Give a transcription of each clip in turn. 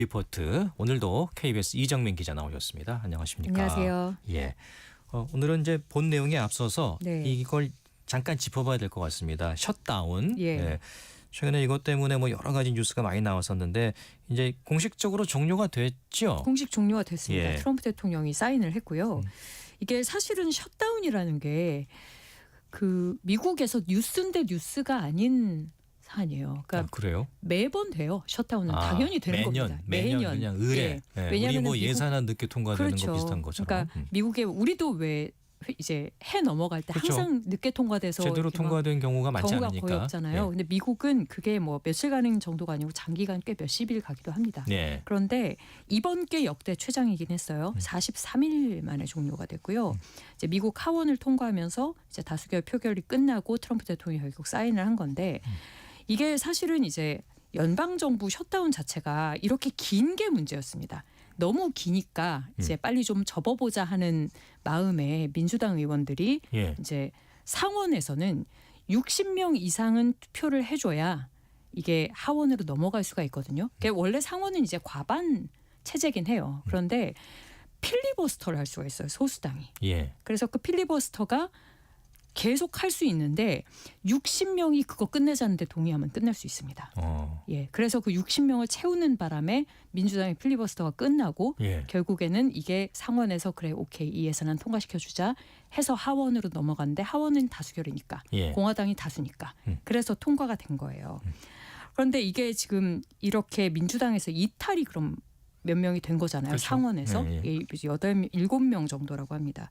리포트 오늘도 KBS 이정민 기자 나오셨습니다. 안녕하십니까? 안녕하세요. 예. 오늘은 이제 본 내용에 앞서서 네. 이걸 잠깐 짚어봐야 될 것 같습니다. 셧다운. 예. 최근에 이것 때문에 뭐 여러 가지 뉴스가 많이 나왔었는데 이제 공식적으로 종료가 됐죠. 공식 종료가 됐습니다. 예. 트럼프 대통령이 사인을 했고요. 이게 사실은 셧다운이라는 게 그 미국에서 뉴스인데 뉴스가 아닌 사안이에요. 그러니까 그래요? 매번 돼요. 셧다운은 당연히 되는 겁니다. 매년 그냥 의례. 예. 우리 왜냐하면 뭐 예산안 늦게 통과되는 그렇죠. 거 비슷한 것처럼. 그러니까 미국에 우리도 왜 이제 해 넘어갈 때 그렇죠. 항상 늦게 통과돼서 제대로 이렇게 막 통과된 경우가 많지 경우가 않으니까. 거의 없잖아요. 예. 근데 미국은 그게 뭐 며칠 가는 정도가 아니고 장기간 꽤 몇십 일 가기도 합니다. 예. 그런데 이번 게 역대 최장이긴 했어요. 43일 만에 종료가 됐고요. 이제 미국 하원을 통과하면서 이제 다수결 표결이 끝나고 트럼프 대통령이 결국 사인을 한 건데 이게 사실은 이제 연방 정부 셧다운 자체가 이렇게 긴 게 문제였습니다. 너무 기니까 이제 빨리 좀 접어보자 하는 마음에 민주당 의원들이 예. 이제 상원에서는 60명 이상은 투표를 해줘야 이게 하원으로 넘어갈 수가 있거든요. 그러니까 원래 상원은 이제 과반 체제긴 해요. 그런데 필리버스터를 할 수가 있어요. 소수당이. 예. 그래서 그 필리버스터가 계속 할 수 있는데 60명이 그거 끝내자는데 동의하면 끝낼 수 있습니다. 예, 그래서 그 60명을 채우는 바람에 민주당의 필리버스터가 끝나고 예. 결국에는 이게 상원에서 그래 오케이 이 예산안 통과시켜주자 해서 하원으로 넘어갔는데 하원은 다수결이니까 예. 공화당이 다수니까 그래서 통과가 된 거예요. 그런데 이게 지금 이렇게 민주당에서 이탈이 그럼 몇 명이 된 거잖아요. 그렇죠. 상원에서 예, 예. 7명 정도라고 합니다.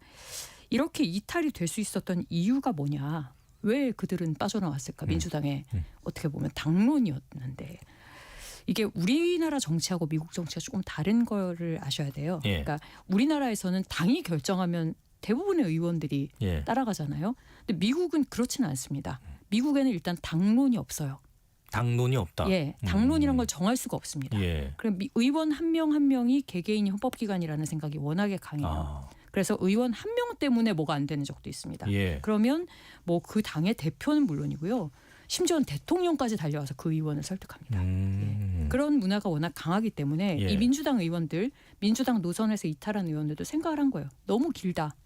이렇게 이탈이 될 수 있었던 이유가 뭐냐. 왜 그들은 빠져나왔을까. 민주당의 어떻게 보면 당론이었는데 이게 우리나라 정치하고 미국 정치가 조금 다른 거를 아셔야 돼요. 예. 그러니까 우리나라에서는 당이 결정하면 대부분의 의원들이 예. 따라가잖아요. 근데 미국은 그렇지는 않습니다. 미국에는 일단 당론이 없어요. 당론이 없다. 예, 당론이란 걸 정할 수가 없습니다. 예. 그럼 의원 한 명 한 명이 개개인이 헌법기관이라는 생각이 워낙에 강해요. 아. 그래서 의원 한 명 때문에 뭐가 안 되는 적도 있습니다. 예. 그러면 뭐 그 당의 대표는 물론이고요. 심지어는 대통령까지 달려와서 그 의원을 설득합니다. 그런 문화가 워낙 강하기 때문에 예. 이 민주당 의원들, 민주당 노선에서 이탈한 의원들도 생각을 한 거예요. 너무 길다.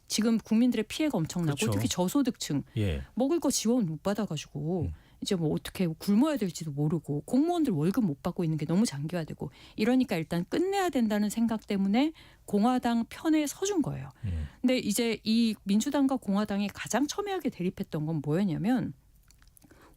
지금 국민들의 피해가 엄청나고 그렇죠. 특히 저소득층 예. 먹을 거 지원 못 받아가지고 이제 뭐 어떻게 굶어야 될지도 모르고 공무원들 월급 못 받고 있는 게 너무 장기화되고 이러니까 일단 끝내야 된다는 생각 때문에 공화당 편에 서준 거예요. 근데 이제 이 민주당과 공화당이 가장 첨예하게 대립했던 건 뭐였냐면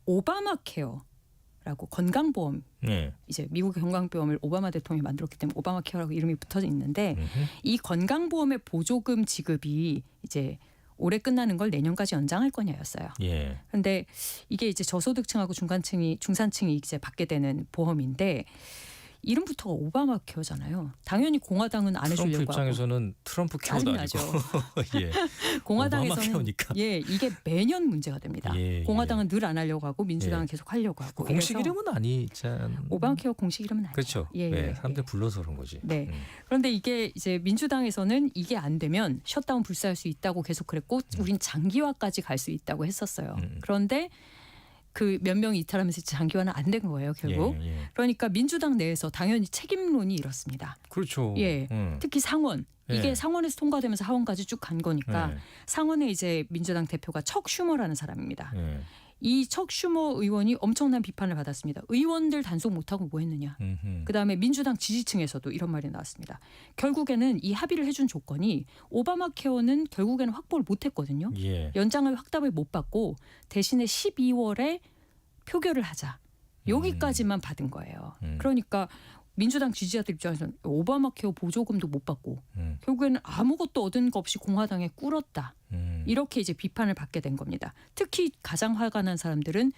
오바마 케어라고 건강보험 예. 이제 미국의 건강보험을 오바마 대통령이 만들었기 때문에 오바마 케어라고 이름이 붙어져 있는데 이 건강보험의 보조금 지급이 이제 올해 끝나는 걸 내년까지 연장할 거냐였어요. 예. 그런데 이게 이제 저소득층하고 중산층이 이제 받게 되는 보험인데 이름부터가 오바마 케어잖아요. 당연히 공화당은 안 트럼프 해주려고 하고. 입장에서는 트럼프 케어도 아니고. 예. 공화당에서는 오바마 케어니까. 예, 이게 매년 문제가 됩니다. 예, 공화당은 늘 안 하려고 하고 민주당은 예. 계속 하려고 하고. 공식 그래서 이름은 아니잖아요. 오바마 케어 공식 이름은 아니에요. 그렇죠. 예, 예. 예, 사람들 불러서 그런 거지. 네. 그런데 이게 이제 민주당에서는 이게 안 되면 셧다운 불사할 수 있다고 계속 그랬고 우린 장기화까지 갈 수 있다고 했었어요. 그런데 그 몇 명이 이탈하면서 장기화는 안 된 거예요, 결국. 예, 예. 그러니까 민주당 내에서 당연히 책임론이 이렇습니다. 그렇죠. 예. 특히 상원. 이게 예. 상원에서 통과되면서 하원까지 쭉 간 거니까 예. 상원에 이제 민주당 대표가 척 슈머라는 사람입니다. 예. 이 척 슈머 의원이 엄청난 비판을 받았습니다. 의원들 단속 못하고 뭐 했느냐. 음흠. 그다음에 민주당 지지층에서도 이런 말이 나왔습니다. 결국에는 이 합의를 해준 조건이 오바마 케어는 결국에는 확보를 못했거든요. 예. 연장을 확답을 못 받고 대신에 12월에 표결을 하자. 여기까지만 받은 거예요. 그러니까 민주당 지지자들 입장에서는 오바마 케어 보조금도 못 받고 결국에는 아무것도 얻은 거 없이 공화당에 꿇었다. 이렇게 이제 비판을 받게 된 겁니다. 특히 가장 화가 난 사람들은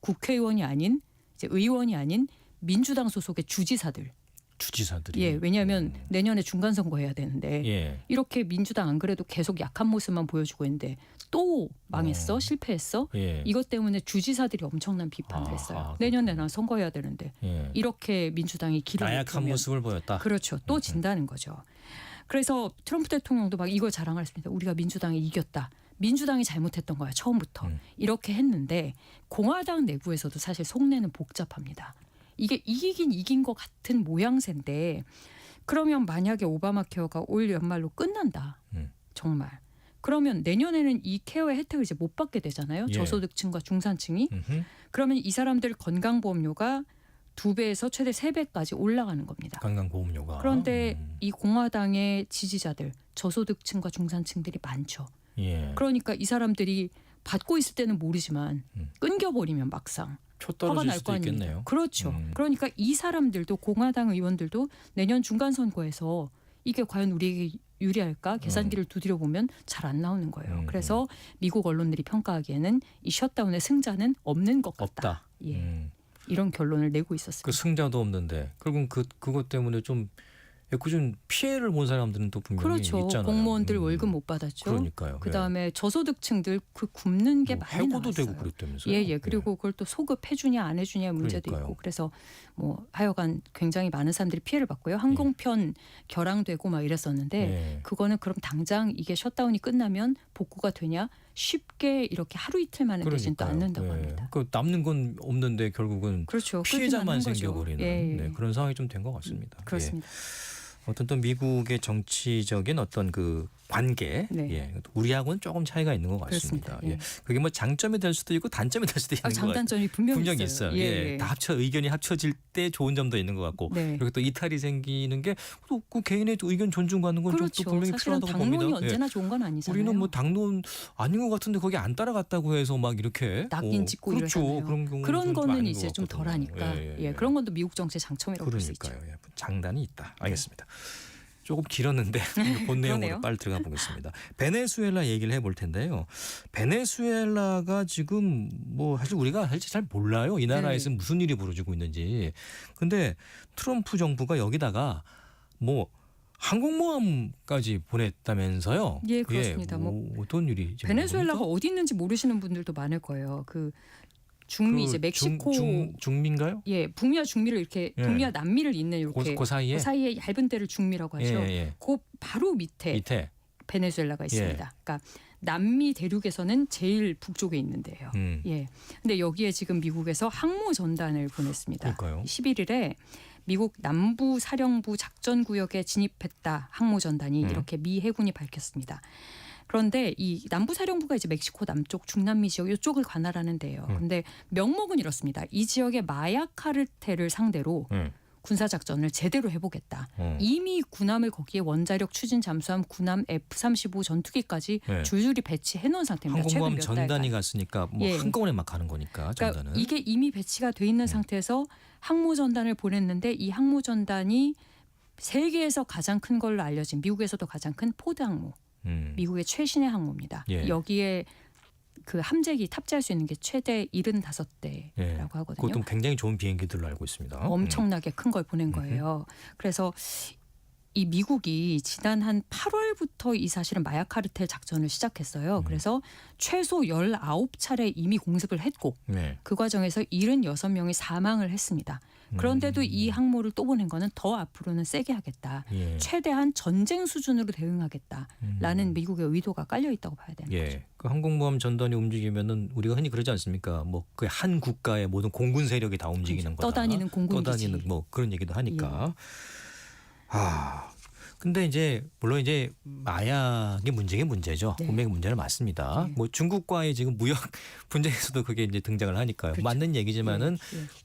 국회의원이 아닌 이제 의원이 아닌 민주당 소속의 주지사들. 주지사들이. 예, 왜냐하면 내년에 중간 선거 해야 되는데 예. 이렇게 민주당 안 그래도 계속 약한 모습만 보여주고 있는데 또 망했어, 실패했어. 예. 이것 때문에 주지사들이 엄청난 비판을 했어요. 내년에 난 선거해야 되는데 예. 이렇게 민주당이 길을 나약한 못 모습을 보였다. 그렇죠. 또 진다는 거죠. 그래서 트럼프 대통령도 막 이걸 자랑을 했습니다. 우리가 민주당이 이겼다. 민주당이 잘못했던 거야 처음부터. 이렇게 했는데 공화당 내부에서도 사실 속내는 복잡합니다. 이게 이기긴 이긴 것 같은 모양새인데 그러면 만약에 오바마 케어가 올 연말로 끝난다. 정말. 그러면 내년에는 이 케어의 혜택을 이제 못 받게 되잖아요. 예. 저소득층과 중산층이. 그러면 이 사람들 건강보험료가 2배에서 최대 3배까지 올라가는 겁니다. 건강보험료가. 그런데 이 공화당의 지지자들, 저소득층과 중산층들이 많죠. 예. 그러니까 이 사람들이 받고 있을 때는 모르지만 끊겨버리면 막상 표 화가 떨어질 날 수도 거 아닙니까? 있겠네요. 그렇죠. 그러니까 이 사람들도 공화당 의원들도 내년 중간선거에서 이게 과연 우리에게 유리할까? 계산기를 두드려 보면 잘 안 나오는 거예요. 그래서 미국 언론들이 평가하기에는 이 셧다운의 승자는 없는 것 같다. 없다. 예. 이런 결론을 내고 있었습니다. 그 승자도 없는데 결국은 그것 때문에 좀 피해를 본 사람들은 또 분명히 그렇죠. 있잖아요. 공무원들 월급 못 받았죠. 그러니까요. 그다음에 저소득층들 그 굶는 게 뭐 많이 해고도 나왔어요. 되고 그랬다면서요. 예. 그리고 그걸 또 소급해주냐 안 해주냐 문제도 그러니까요. 있고 그래서 뭐 하여간 굉장히 많은 사람들이 피해를 봤고요. 항공편 결항되고 막 이랬었는데 예. 그거는 그럼 당장 이게 셧다운이 끝나면 복구가 되냐? 쉽게 이렇게 하루 이틀 만에 되진 또 않는다고 합니다. 그 남는 건 없는데 결국은 그렇죠. 피해자만 끌기만 한 거죠. 생겨버리는 예. 그런 상황이 좀 된 것 같습니다. 그렇습니다. 어떤 또 미국의 정치적인 어떤 그 관계, 네. 예, 우리하고는 조금 차이가 있는 것 같습니다. 그렇습니다. 예. 그게 뭐 장점이 될 수도 있고 단점이 될 수도 있는 것 같아요. 장단점이 분명히 있어요. 예. 다 의견이 합쳐질 때 좋은 점도 있는 것 같고, 네. 그리고 또 이탈이 생기는 게 또 그 개인의 의견 존중받는 건 좀 그렇죠. 또 분명히 사실은 필요하다고 당론이 봅니다. 언제나 좋은 건 아니잖아요. 우리는 뭐 당론 아닌 것 같은데 거기 안 따라갔다고 해서 막 이렇게 낙인 찍고 그렇죠. 이러잖아요. 그런 경우는 그런 좀 거는 아닌 이제 것 좀 같거든요. 덜하니까 예, 그런 건 또 미국 정치의 장점이라고 볼 수 있죠. 그러니까요. 예, 장단이 있다. 알겠습니다. 조금 길었는데 본 내용으로 그러네요. 빨리 들어가 보겠습니다. 베네수엘라 얘기를 해볼 텐데요. 베네수엘라가 지금 뭐 사실 우리가 사실 잘 몰라요. 이 나라에서 네. 무슨 일이 벌어지고 있는지. 근데 트럼프 정부가 여기다가 뭐 항공모함까지 보냈다면서요? 예, 그렇습니다. 어떤 일이 지금 베네수엘라가 뭡니까? 어디 있는지 모르시는 분들도 많을 거예요. 그 중미 이제 멕시코 중미인가요? 예, 북미와 중미를 이렇게 예. 북미와 남미를 잇는 이렇게 그 사이에 그 사이에 얇은 데를 중미라고 하죠. 예. 그 바로 밑에 베네수엘라가 있습니다. 그러니까 남미 대륙에서는 제일 북쪽에 있는 데예요. 예. 근데 여기에 지금 미국에서 항모 전단을 보냈습니다. 그러니까요. 11일에 미국 남부 사령부 작전 구역에 진입했다. 항모 전단이 이렇게 미 해군이 밝혔습니다. 그런데 이 남부 사령부가 이제 멕시코 남쪽 중남미 지역 이쪽을 관할하는 데예요. 그런데 명목은 이렇습니다. 이 지역의 마약 카르텔을 상대로 군사 작전을 제대로 해보겠다. 이미 군함을 거기에 원자력 추진 잠수함 군함 F-35 전투기까지 줄줄이 배치해 놓은 상태입니다. 항공모함 최근 몇 달간. 전단이 갔으니까 뭐 예. 한꺼번에 막 가는 거니까 전단은. 그러니까 이게 이미 배치가 돼 있는 상태에서 항모 전단을 보냈는데 이 항모 전단이 세계에서 가장 큰 걸로 알려진 미국에서도 가장 큰 포드 항모. 미국의 최신의 항모입니다. 예. 여기에 그 함재기 탑재할 수 있는 게 최대 75대라고 하거든요. 그것도 굉장히 좋은 비행기들로 알고 있습니다. 엄청나게 큰 걸 보낸 거예요. 그래서 이 미국이 지난 한 8월부터 이 사실은 마약 카르텔 작전을 시작했어요. 그래서 최소 19차례 이미 공습을 했고 그 과정에서 76명이 사망을 했습니다. 그런데도 이 항모를 또 보낸 거는 더 앞으로는 세게 하겠다. 최대한 전쟁 수준으로 대응하겠다라는 미국의 의도가 깔려 있다고 봐야 되는 거죠. 그 항공모함 전단이 움직이면은 우리가 흔히 그러지 않습니까? 뭐 그 한 국가의 모든 공군 세력이 다 움직이는 거다. 떠다니는 공군기지. 떠다니는 뭐 그런 얘기도 하니까. 근데 이제 물론 이제 마약이 문제긴 문제죠. 분명히 문제는 맞습니다. 뭐 중국과의 지금 무역 분쟁에서도 그게 이제 등장을 하니까요. 그렇죠. 맞는 얘기지만은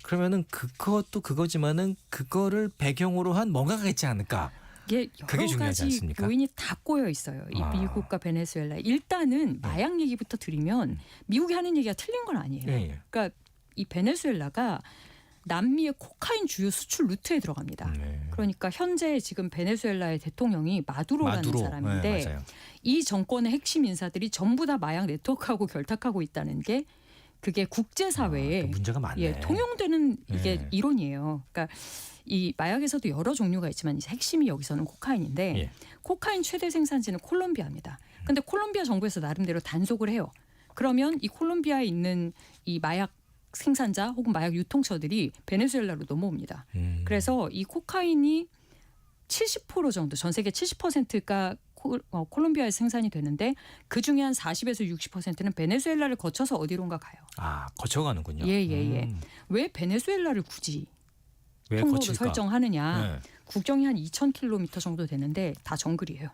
그러면은 그것도 그거지만은 그거를 배경으로 한 뭔가가 있지 않을까? 이게 그게 여러 중요하지 가지 않습니까? 요인이 다 꼬여 있어요. 이 미국과 베네수엘라. 일단은 마약 얘기부터 드리면 미국이 하는 얘기가 틀린 건 아니에요. 그러니까 이 베네수엘라가 남미의 코카인 주요 수출 루트에 들어갑니다. 그러니까 현재 지금 베네수엘라의 대통령이 마두로라는 사람인데 이 정권의 핵심 인사들이 전부 다 마약 네트워크하고 결탁하고 있다는 게 그게 국제사회에 문제가 많네. 통용되는 이게 이론이에요. 그러니까 이 마약에서도 여러 종류가 있지만 이제 핵심이 여기서는 코카인인데 코카인 최대 생산지는 콜롬비아입니다. 근데 콜롬비아 정부에서 나름대로 단속을 해요. 그러면 이 콜롬비아에 있는 이 마약 생산자 혹은 마약 유통처들이 베네수엘라로 넘어옵니다. 그래서 이 코카인이 70% 정도 전 세계 70%가 콜롬비아에서 생산이 되는데 그중에 한 40에서 60%는 베네수엘라를 거쳐서 어디론가 가요. 거쳐가는군요. 예. 왜 베네수엘라를 굳이 왜 통로로 거칠까? 설정하느냐. 네. 국경이 한 2,000km 정도 되는데 다 정글이에요.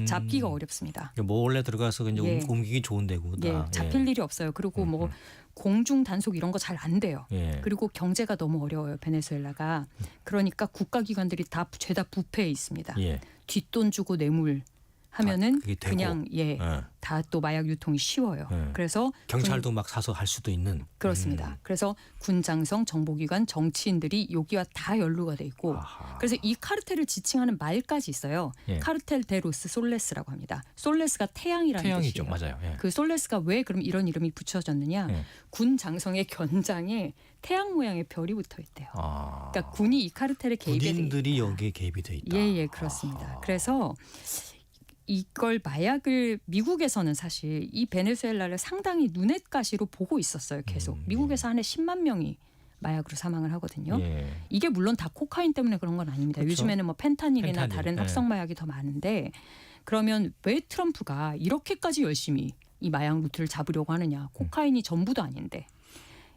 잡기가 어렵습니다. 몰래 들어가서 그냥 예. 옮기기 좋은 데구나. 예, 잡힐 일이 없어요. 그리고 뭐 공중 단속 이런 거 잘 안 돼요. 예. 그리고 경제가 너무 어려워요. 베네수엘라가. 그러니까 국가기관들이 다 죄다 부패해 있습니다. 예. 뒷돈 주고 뇌물 하면은 그게 되고. 그냥 예. 다 또 마약 유통이 쉬워요. 예. 그래서 경찰도 막 사서 할 수도 있는. 그렇습니다. 그래서 군장성, 정보기관, 정치인들이 여기와 다 연루가 돼 있고 아하. 그래서 이 카르텔을 지칭하는 말까지 있어요. 예. 카르텔 데 로스 솔레스라고 합니다. 솔레스가 태양이라는 태양이죠, 뜻이에요. 맞아요. 예. 그 솔레스가 왜 그럼 이런 이름이 붙여졌느냐? 예. 군 장성의 견장에 태양 모양의 별이 붙어 있대요. 아. 그러니까 군이 이 카르텔에 개입이 돼 군인들이 있다. 여기에 개입이 돼 있다. 예, 그렇습니다. 아하. 그래서 이걸 마약을 미국에서는 사실 이 베네수엘라를 상당히 눈엣가시로 보고 있었어요. 계속. 미국에서 한 해 10만 명이 마약으로 사망을 하거든요. 예. 이게 물론 다 코카인 때문에 그런 건 아닙니다. 그렇죠. 요즘에는 뭐 펜타닐이나 펜타닐, 다른 예. 합성 마약이 더 많은데 그러면 왜 트럼프가 이렇게까지 열심히 이 마약 루트를 잡으려고 하느냐. 코카인이 전부도 아닌데.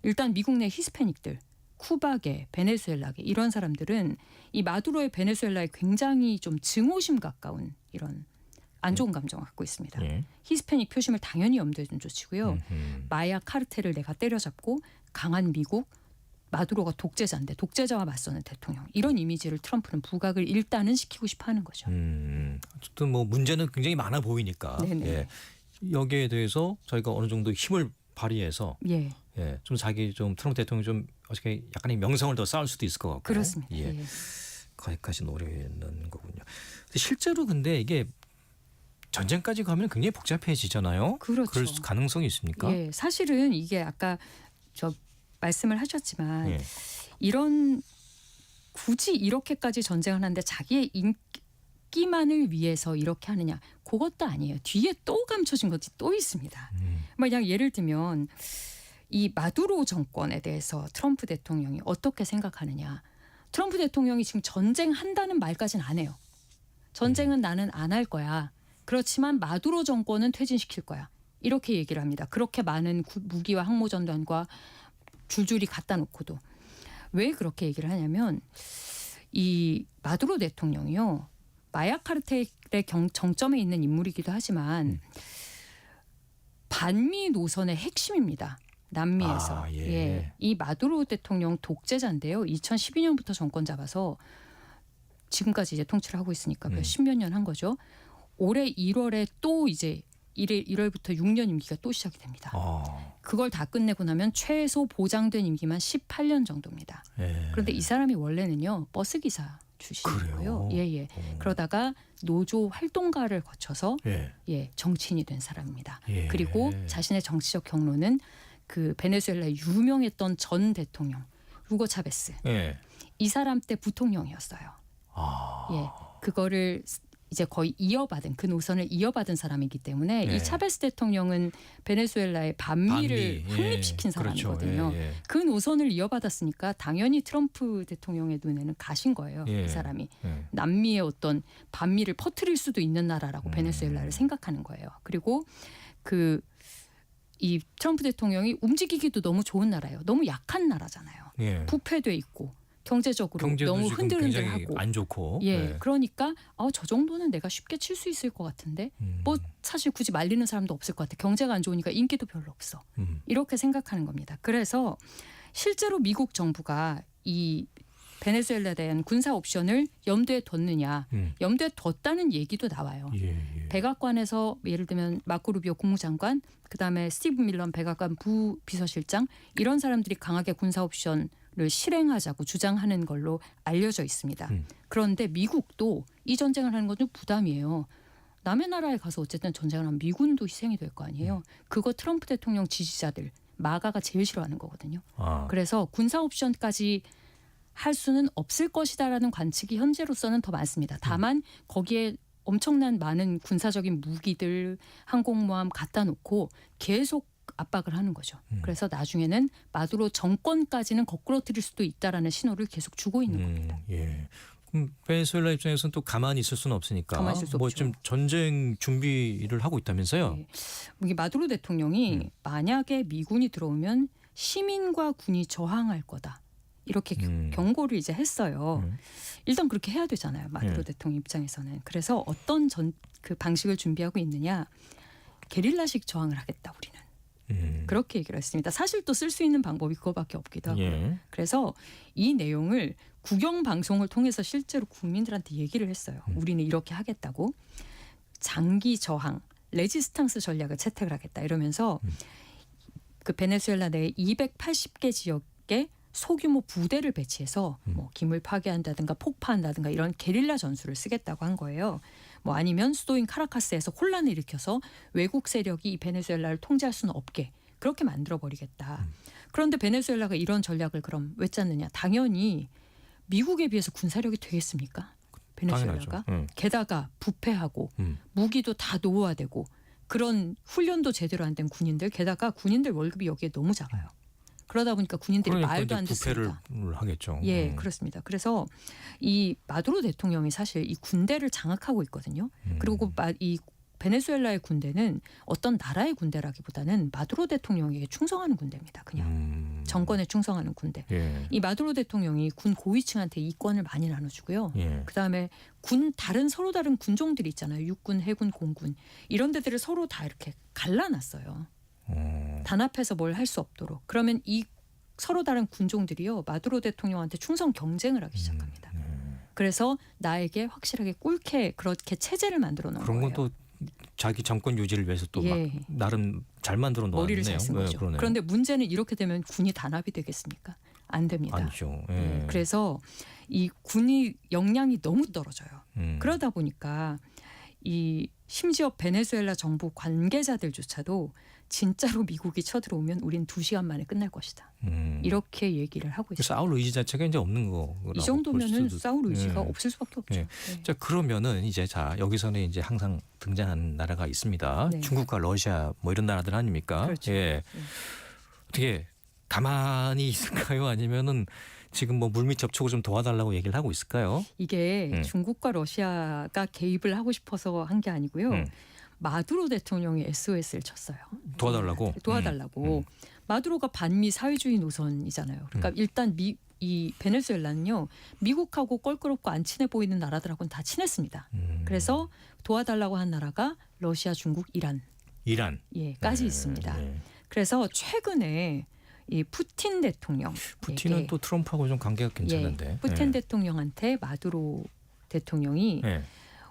일단 미국 내 히스패닉들, 쿠바계, 베네수엘라계 이런 사람들은 이 마두로의 베네수엘라에 굉장히 좀 증오심 가까운 이런 안 좋은 감정을 갖고 있습니다. 예. 히스패닉 표심을 당연히 염두에 둔 조치고요. 마약 카르텔을 내가 때려잡고 강한 미국, 마두로가 독재자인데 독재자와 맞서는 대통령 이런 이미지를 트럼프는 부각을 일단은 시키고 싶어하는 거죠. 어쨌든 뭐 문제는 굉장히 많아 보이니까 네네. 예. 여기에 대해서 저희가 어느 정도 힘을 발휘해서 예, 예, 좀 자기 좀 트럼프 대통령 좀 어떻게 약간의 명성을 더 쌓을 수도 있을 것 같고 그렇습니다. 예. 예. 거기까지 노리는 거군요. 실제로 근데 이게 전쟁까지 가면 굉장히 복잡해지잖아요. 그렇죠. 그럴 가능성이 있습니까? 예, 사실은 이게 아까 저 말씀을 하셨지만 예. 이런 굳이 이렇게까지 전쟁을 하는데 자기의 인기만을 위해서 이렇게 하느냐 그것도 아니에요. 뒤에 또 감춰진 것이 또 있습니다. 그냥 예를 들면 이 마두로 정권에 대해서 트럼프 대통령이 어떻게 생각하느냐. 트럼프 대통령이 지금 전쟁한다는 말까지는 안 해요. 전쟁은 나는 안 할 거야. 그렇지만 마두로 정권은 퇴진시킬 거야. 이렇게 얘기를 합니다. 그렇게 많은 무기와 항모전단과 줄줄이 갖다 놓고도. 왜 그렇게 얘기를 하냐면 이 마두로 대통령이요. 마약 카르텔의 정점에 있는 인물이기도 하지만 반미 노선의 핵심입니다. 남미에서. 아, 예. 예. 이 마두로 대통령 독재자인데요. 2012년부터 정권 잡아서 지금까지 이제 통치를 하고 있으니까 몇 십몇 년 한 거죠. 올해 1월에 또 이제 1월부터 6년 임기가 또 시작이 됩니다. 그걸 다 끝내고 나면 최소 보장된 임기만 18년 정도입니다. 예. 그런데 이 사람이 원래는요. 버스기사 출신이고요. 예예. 그러다가 노조 활동가를 거쳐서 예. 정치인이 된 사람입니다. 예. 그리고 자신의 정치적 경로는 그 베네수엘라의 유명했던 전 대통령 후고 차베스. 예. 이 사람 때 부통령이었어요. 예. 그거를 이제 거의 이어받은 그 노선을 이어받은 사람이기 때문에 예. 이 차베스 대통령은 베네수엘라의 반미를 반미. 확립시킨 예. 그렇죠. 사람이거든요. 예. 예. 그 노선을 이어받았으니까 당연히 트럼프 대통령의 눈에는 가신 거예요. 예. 이 사람이. 예. 남미의 어떤 반미를 퍼뜨릴 수도 있는 나라라고 베네수엘라를 생각하는 거예요. 그리고 이 트럼프 대통령이 움직이기도 너무 좋은 나라예요. 너무 약한 나라잖아요. 예. 부패돼 있고 경제적으로 경제도 너무 지금 굉장히 흔들흔들하고 안 좋고. 예, 그러니까 저 정도는 내가 쉽게 칠 수 있을 것 같은데 뭐 사실 굳이 말리는 사람도 없을 것 같아. 경제가 안 좋으니까 인기도 별로 없어. 이렇게 생각하는 겁니다. 그래서 실제로 미국 정부가 이 베네수엘라에 대한 군사 옵션을 염두에 뒀느냐. 염두에 뒀다는 얘기도 나와요. 예. 백악관에서 예를 들면 마코 루비오 국무장관, 그다음에 스티브 밀런 백악관 부비서실장 이런 사람들이 강하게 군사 옵션을 실행하자고 주장하는 걸로 알려져 있습니다. 그런데 미국도 이 전쟁을 하는 건 좀 부담이에요. 남의 나라에 가서 어쨌든 전쟁을 하면 미군도 희생이 될 거 아니에요. 그거 트럼프 대통령 지지자들 마가가 제일 싫어하는 거거든요. 그래서 군사 옵션까지 할 수는 없을 것이다라는 관측이 현재로서는 더 많습니다. 다만 거기에 엄청난 많은 군사적인 무기들, 항공모함 갖다 놓고 계속 압박을 하는 거죠. 그래서 나중에는 마두로 정권까지는 거꾸로 틀릴 수도 있다라는 신호를 계속 주고 있는 겁니다. 예. 그럼 베네수엘라 입장에서는 또 가만히 있을 수는 없으니까 가만히 있을 수 뭐 없죠. 좀 전쟁 준비를 하고 있다면서요? 네. 이게 마두로 대통령이 만약에 미군이 들어오면 시민과 군이 저항할 거다. 이렇게 경고를 이제 했어요. 일단 그렇게 해야 되잖아요. 마두로 대통령 입장에서는. 그래서 어떤 그 방식을 준비하고 있느냐. 게릴라식 저항을 하겠다 우리는. 그렇게 얘기를 했습니다. 사실 또 쓸 수 있는 방법이 그거밖에 없기도 하고요. 그래서 이 내용을 국영 방송을 통해서 실제로 국민들한테 얘기를 했어요. 우리는 이렇게 하겠다고. 장기 저항, 레지스탕스 전략을 채택을 하겠다 이러면서 그 베네수엘라 내 280개 지역에 소규모 부대를 배치해서 뭐 기물 파괴한다든가 폭파한다든가 이런 게릴라 전술을 쓰겠다고 한 거예요. 뭐 아니면 수도인 카라카스에서 혼란을 일으켜서 외국 세력이 이 베네수엘라를 통제할 수는 없게 그렇게 만들어버리겠다. 그런데 베네수엘라가 이런 전략을 그럼 왜 짰느냐. 당연히 미국에 비해서 군사력이 되겠습니까? 베네수엘라가. 게다가 부패하고 무기도 다 노후화되고 그런 훈련도 제대로 안 된 군인들 게다가 군인들 월급이 여기에 너무 작아요. 그러다 보니까 군인들이 그러니까 말도 안 부패를 듣습니다. 하겠죠. 예, 그렇습니다. 그래서 이 마두로 대통령이 사실 이 군대를 장악하고 있거든요. 그리고 이 베네수엘라의 군대는 어떤 나라의 군대라기보다는 마두로 대통령에게 충성하는 군대입니다. 그냥 정권에 충성하는 군대. 예. 이 마두로 대통령이 군 고위층한테 이권을 많이 나눠주고요. 예. 그다음에 서로 다른 군종들이 있잖아요. 육군, 해군, 공군 이런 데들을 서로 다 이렇게 갈라놨어요. 단합해서 뭘 할 수 없도록. 그러면 이 서로 다른 군종들이요. 마두로 대통령한테 충성 경쟁을 하기 시작합니다. 그래서 나에게 확실하게 꿇게 그렇게 체제를 만들어 놓은 그런 거예요. 건 또 자기 정권 유지를 위해서 또 예. 막 나름 잘 만들어 놓았네요. 머리를 잘 쓴 거죠. 그러네요. 그런데 문제는 이렇게 되면 군이 단합이 되겠습니까? 안 됩니다. 아니죠. 예. 그래서 이 군이 역량이 너무 떨어져요. 그러다 보니까 이 심지어 베네수엘라 정부 관계자들조차도 진짜로 미국이 쳐들어오면 우린 2시간 만에 끝날 것이다. 이렇게 얘기를 하고 있어요. 싸울 의지 자체가 이제 없는 거라고 이 정도면은 볼 수도- 싸울 의지가 예. 없을 수밖에 없죠. 예. 네. 자, 그러면은 이제 여기서는 이제 항상 등장하는 나라가 있습니다. 네. 중국과 러시아 뭐 이런 나라들 아닙니까? 그렇죠. 예. 네. 어떻게 가만히 있을까요? 아니면은 지금 뭐 물밑 접촉을 좀 도와달라고 얘기를 하고 있을까요? 이게 중국과 러시아가 개입을 하고 싶어서 한 게 아니고요. 마두로 대통령이 SOS를 쳤어요. 도와달라고? 도와달라고. 마두로가 반미 사회주의 노선이잖아요. 그러니까 일단 이 베네수엘라는요. 미국하고 껄끄럽고 안 친해 보이는 나라들하고는 다 친했습니다. 그래서 도와달라고 한 나라가 러시아, 중국, 이란. 까지 있습니다. 그래서 최근에 이 푸틴 대통령. 푸틴은 또 트럼프하고 좀 관계가 괜찮은데. 푸틴 대통령한테 마두로 대통령이 예.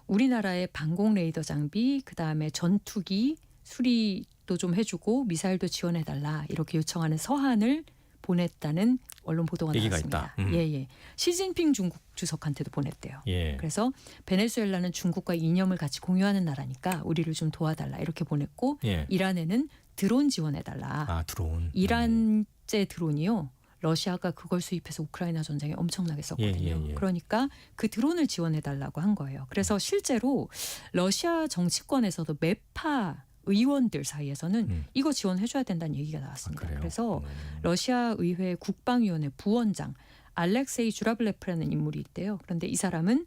우리나라의 방공 레이더 장비, 그다음에 전투기 수리도 좀 해주고 미사일도 지원해달라 이렇게 요청하는 서한을 보냈다는 언론 보도가 얘기가 나왔습니다. 있다. 예. 시진핑 중국 주석한테도 보냈대요. 예. 그래서 베네수엘라는 중국과 이념을 같이 공유하는 나라니까 우리를 좀 도와달라 이렇게 보냈고 예. 이란에는 드론 지원해달라. 아, 드론. 이란제 드론이요. 러시아가 그걸 수입해서 우크라이나 전쟁에 엄청나게 썼거든요. 예. 그러니까 그 드론을 지원해달라고 한 거예요. 그래서 실제로 러시아 정치권에서도 매파 의원들 사이에서는 이거 지원해줘야 된다는 얘기가 나왔습니다. 그래요? 그래서 러시아 의회 국방위원회 부원장 알렉세이 주라블레프라는 인물이 있대요. 그런데 이 사람은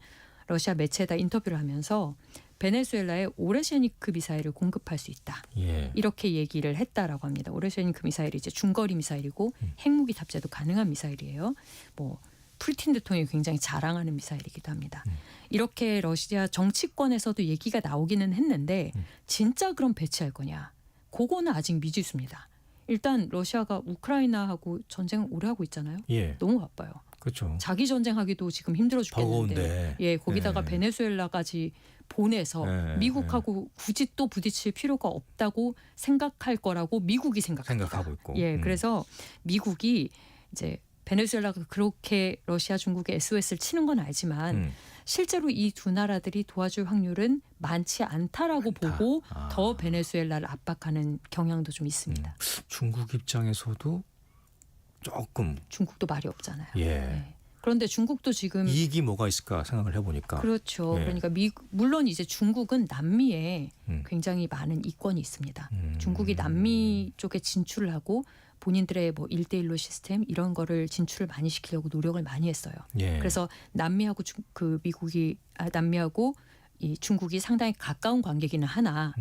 러시아 매체에다 인터뷰를 하면서 베네수엘라에 오레셰니크 미사일을 공급할 수 있다. 예. 이렇게 얘기를 했다라고 합니다. 오레셰니크 미사일이 이제 중거리 미사일이고 핵무기 탑재도 가능한 미사일이에요. 뭐 푸틴 대통령이 굉장히 자랑하는 미사일이기도 합니다. 이렇게 러시아 정치권에서도 얘기가 나오기는 했는데 진짜 그럼 배치할 거냐? 그거는 아직 미지수입니다. 일단 러시아가 우크라이나하고 전쟁을 오래 하고 있잖아요. 예. 너무 바빠요. 그렇죠. 자기 전쟁하기도 지금 힘들어 죽겠는데. 버거운데. 거기다가 예. 베네수엘라까지 보내서 미국하고 굳이 또 부딪힐 필요가 없다고 생각할 거라고 미국이 생각하고 있고. 그래서 미국이 이제 베네수엘라가 그렇게 러시아, 중국에 SOS를 치는 건 알지만 실제로 이 두 나라들이 도와줄 확률은 많지 않다라고 보고 더 베네수엘라를 압박하는 경향도 좀 있습니다. 중국 입장에서도 조금 중국도 말이 없잖아요. 예. 그런데 중국도 지금 이익이 뭐가 있을까 생각을 해보니까. 그렇죠. 예. 그러니까 물론 이제 중국은 남미에 굉장히 많은 이권이 있습니다. 중국이 남미 쪽에 진출을 하고 본인들의 뭐 1대1로 시스템 이런 거를 진출을 많이 시키려고 노력을 많이 했어요. 예. 그래서 남미하고 남미하고 이 중국이 상당히 가까운 관계기는 하나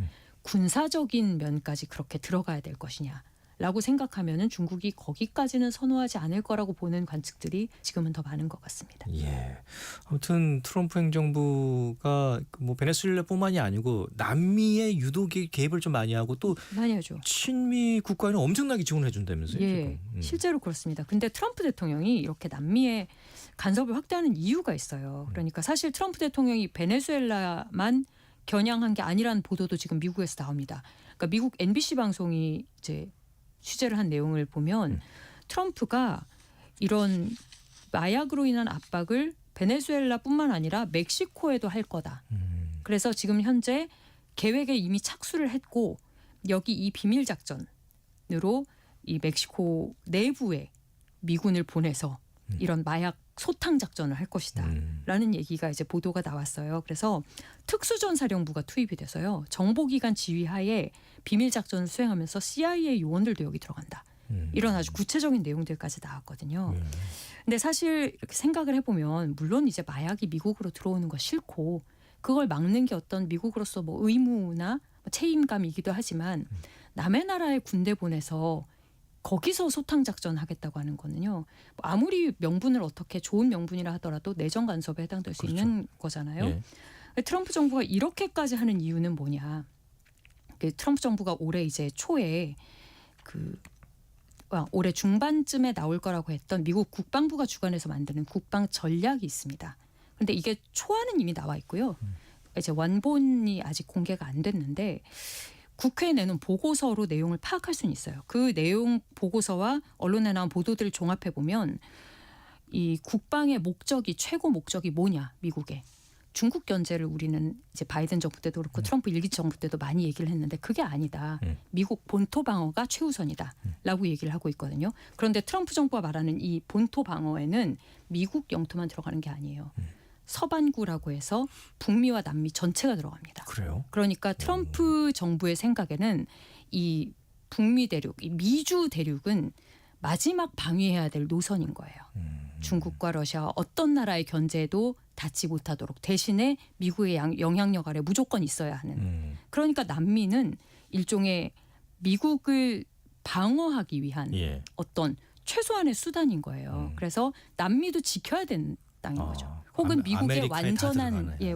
군사적인 면까지 그렇게 들어가야 될 것이냐라는 라고 생각하면은 중국이 거기까지는 선호하지 않을 거라고 보는 관측들이 지금은 더 많은 것 같습니다. 예. 아무튼 트럼프 행정부가 뭐 베네수엘라뿐만이 아니고 남미의 유도 개입을 좀 많이 하고 또 많이 하죠. 친미 국가에는 엄청나게 지원해 준다면서요? 예, 지금. 실제로 그렇습니다. 근데 트럼프 대통령이 이렇게 남미에 간섭을 확대하는 이유가 있어요. 그러니까 사실 트럼프 대통령이 베네수엘라만 겨냥한 게 아니라는 보도도 지금 미국에서 나옵니다. 그러니까 미국 NBC 방송이 이제 취재를 한 내용을 보면 트럼프가 이런 마약으로 인한 압박을 베네수엘라뿐만 아니라 멕시코에도 할 거다. 그래서 지금 현재 계획에 이미 착수를 했고 여기 이 비밀 작전으로 이 멕시코 내부에 미군을 보내서 이런 마약 소탕 작전을 할 것이다. 라는 얘기가 이제 보도가 나왔어요. 그래서 특수전사령부가 투입이 돼서요. 정보기관 지휘하에 비밀 작전을 수행하면서 CIA 요원들도 여기 들어간다. 이런 아주 구체적인 내용들까지 나왔거든요. 근데 사실 이렇게 생각을 해보면 물론 이제 마약이 미국으로 들어오는 거 싫고 그걸 막는 게 어떤 미국으로서 뭐 의무나 책임감이기도 하지만 남의 나라에 군대 보내서 거기서 소탕 작전 하겠다고 하는 거는요. 아무리 명분을 어떻게 좋은 명분이라 하더라도 내정 간섭에 해당될 수 그렇죠. 있는 거잖아요. 예. 트럼프 정부가 이렇게까지 하는 이유는 뭐냐? 트럼프 정부가 올해 이제 초에 올해 중반쯤에 나올 거라고 했던 미국 국방부가 주관해서 만드는 국방 전략이 있습니다. 그런데 이게 초안은 이미 나와 있고요. 이제 원본이 아직 공개가 안 됐는데 국회에 내놓은 보고서로 내용을 파악할 수는 있어요. 그 내용 보고서와 언론에 나온 보도들을 종합해 보면 이 국방의 목적이 최고 목적이 뭐냐 미국의 중국 견제를 우리는 이제 바이든 정부 때도 그렇고 트럼프 일기 정부 때도 많이 얘기를 했는데 그게 아니다. 미국 본토 방어가 최우선이다라고 얘기를 하고 있거든요. 그런데 트럼프 정부가 말하는 이 본토 방어에는 미국 영토만 들어가는 게 아니에요. 서반구라고 해서 북미와 남미 전체가 들어갑니다. 그래요? 그러니까 트럼프 정부의 생각에는 이 북미 대륙, 이 미주 대륙은 마지막 방위해야 될 노선인 거예요. 중국과 러시아와 어떤 나라의 견제에도 닿지 못하도록 대신에 미국의 영향력 아래 무조건 있어야 하는. 그러니까 남미는 일종의 미국을 방어하기 위한 예. 어떤 최소한의 수단인 거예요. 그래서 남미도 지켜야 되는 땅인 거죠. 혹은 미국의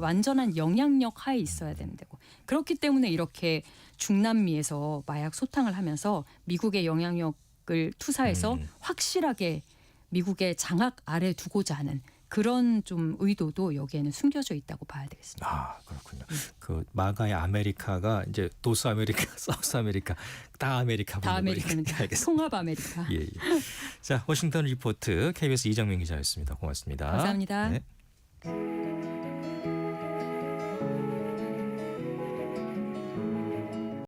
완전한 영향력 하에 있어야 되는 데고. 그렇기 때문에 이렇게 중남미에서 마약 소탕을 하면서 미국의 영향력을 투사해서 확실하게 미국의 장악 아래 두고자 하는 그런 좀 의도도 여기에는 숨겨져 있다고 봐야 되겠습니다. 아, 그렇군요. 그 마가의 아메리카가 이제 도스 아메리카, 사우스 아메리카, 다 아메리카. 다 아메리카입니다. 통합 아메리카. 예, 예. 자, 워싱턴 리포트 KBS 이정민 기자였습니다. 고맙습니다. 감사합니다. 네.